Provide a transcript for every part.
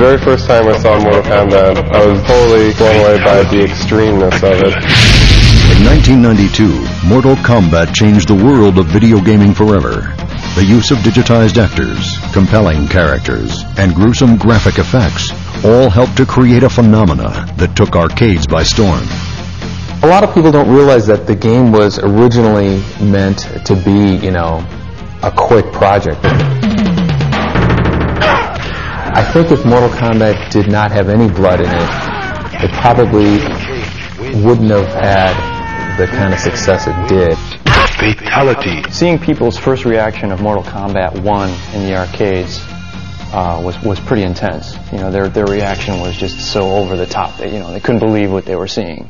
very first time I saw Mortal Kombat, I was totally blown away by the extremeness of it. In 1992, Mortal Kombat changed the world of video gaming forever. The use of digitized actors, compelling characters, and gruesome graphic effects all helped to create a phenomena that took arcades by storm. A lot of people don't realize that the game was originally meant to be, a quick project. I think if Mortal Kombat did not have any blood in it, it probably wouldn't have had the kind of success it did. Fatality. Seeing people's first reaction of Mortal Kombat 1 in the arcades was pretty intense. Their reaction was just so over the top. They couldn't believe what they were seeing.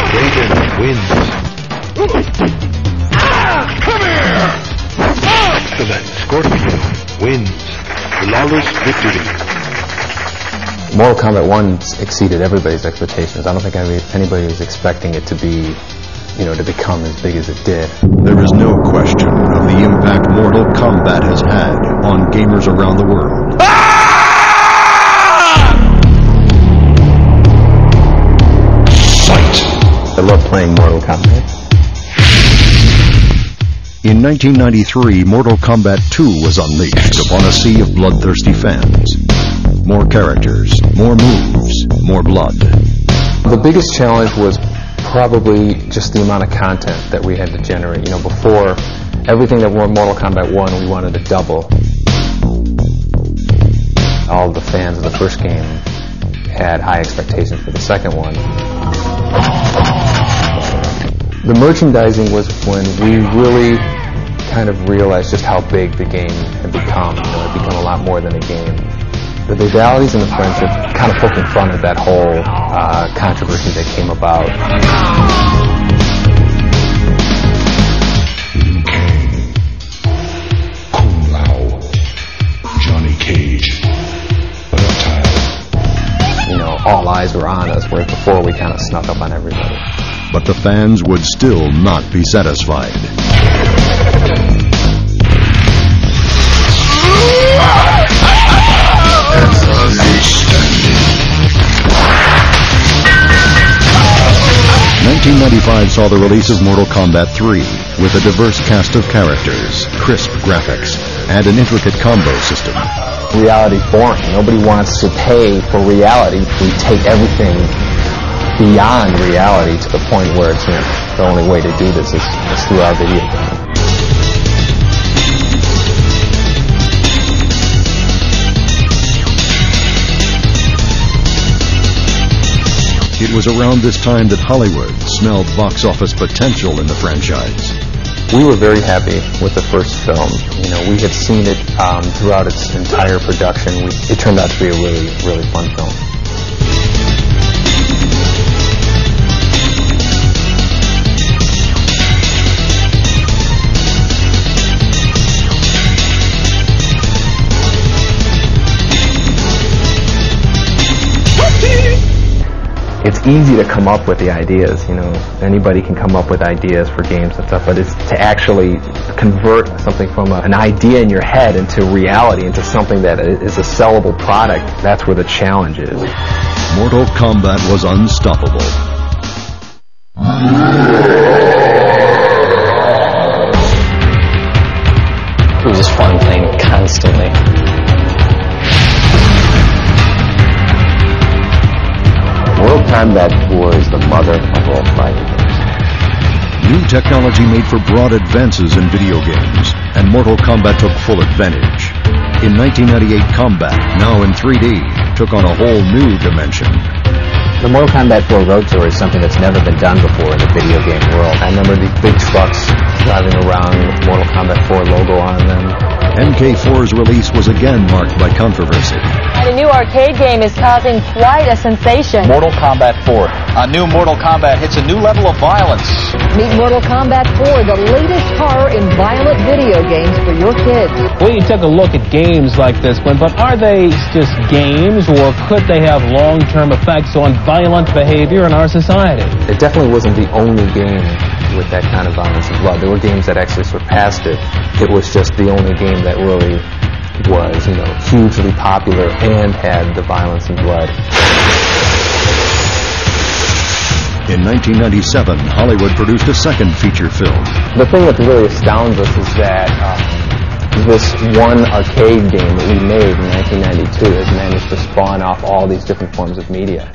Raiden wins. Come here! Excellent. Scorpion wins. Flawless victory. Mortal Kombat 1 exceeded everybody's expectations. I don't think anybody was expecting it to be, to become as big as it did. There is no question of the impact Mortal Kombat has had on gamers around the world. Fight! I love playing Mortal Kombat. In 1993, Mortal Kombat 2 was unleashed upon a sea of bloodthirsty fans. More characters, more moves, more blood. The biggest challenge was probably just the amount of content that we had to generate. Before, everything that were Mortal Kombat 1, we wanted to double. All the fans of the first game had high expectations for the second one. The merchandising was when we really kind of realized just how big the game had become. It had become a lot more than a game. The legalities and the friendship kind of poked in front of that whole controversy that came about. Kung Lao, Johnny Cage, Reptile. All eyes were on us, whereas before we kind of snuck up on everybody. But the fans would still not be satisfied. In 1995 saw the release of Mortal Kombat 3 with a diverse cast of characters, crisp graphics, and an intricate combo system. Reality's boring. Nobody wants to pay for reality. We take everything beyond reality to the point where it's the only way to do this is through our video game. It was around this time that Hollywood smelled box office potential in the franchise. We were very happy with the first film. We had seen it throughout its entire production. It turned out to be a really, really fun film. It's easy to come up with the ideas, anybody can come up with ideas for games and stuff, but it's to actually convert something from an idea in your head into reality, into something that is a sellable product. That's where the challenge is. Mortal Kombat was unstoppable. It was just fun playing constantly. Mortal Kombat 4 is the mother of all fighting games. New technology made for broad advances in video games, and Mortal Kombat took full advantage. In 1998, Combat, now in 3D, took on a whole new dimension. The Mortal Kombat 4 Road Tour is something that's never been done before in the video game world. I remember these big trucks driving around with Mortal Kombat 4 logo on them. MK4's release was again marked by controversy. The new arcade game is causing quite a sensation. Mortal Kombat 4. A new Mortal Kombat hits a new level of violence. Meet Mortal Kombat 4, the latest horror in violent video games for your kids. We took a look at games like this one, but are they just games, or could they have long-term effects on violent behavior in our society? It definitely wasn't the only game with that kind of violence and blood. There were games that actually surpassed it. It was just the only game that really was, you know, hugely popular and had the violence and blood. In 1997, Hollywood produced a second feature film. The thing that really astounds us is that this one arcade game that we made in 1992 has managed to spawn off all these different forms of media.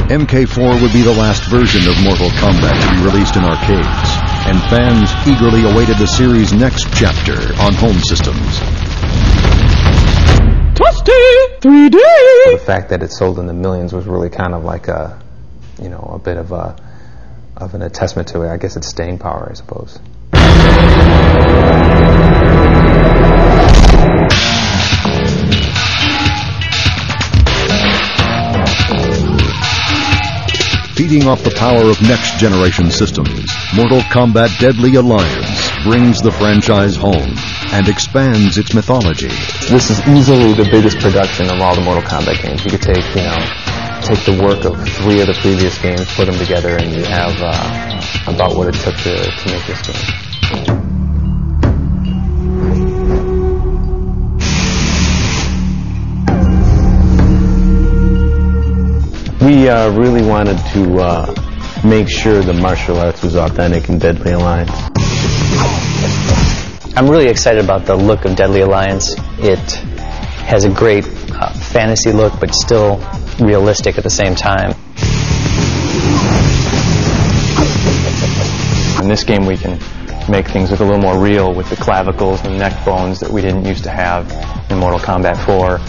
MK4 would be the last version of Mortal Kombat to be released in arcades, and fans eagerly awaited the series' next chapter on home systems. Twisty 3D! The fact that it sold in the millions was really kind of like a, you know, a bit of an attestament to it. I guess it's staying power, I suppose. Feeding off the power of next-generation systems, Mortal Kombat Deadly Alliance brings the franchise home and expands its mythology. This is easily the biggest production of all the Mortal Kombat games. You could take, you know, take the work of 3 of the previous games, put them together, and you have about what it took to make this game. We really wanted to make sure the martial arts was authentic in Deadly Alliance. I'm really excited about the look of Deadly Alliance. It has a great fantasy look, but still realistic at the same time. In this game we can make things look a little more real with the clavicles and neck bones that we didn't used to have in Mortal Kombat 4.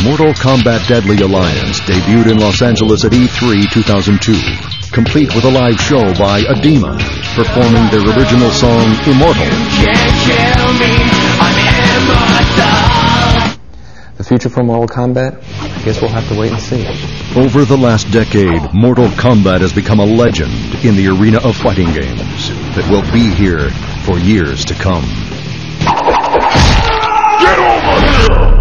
Mortal Kombat Deadly Alliance debuted in Los Angeles at E3 2002, complete with a live show by Edema, performing their original song, Immortal. The future for Mortal Kombat? I guess we'll have to wait and see. Over the last decade, Mortal Kombat has become a legend in the arena of fighting games that will be here for years to come. Get over here!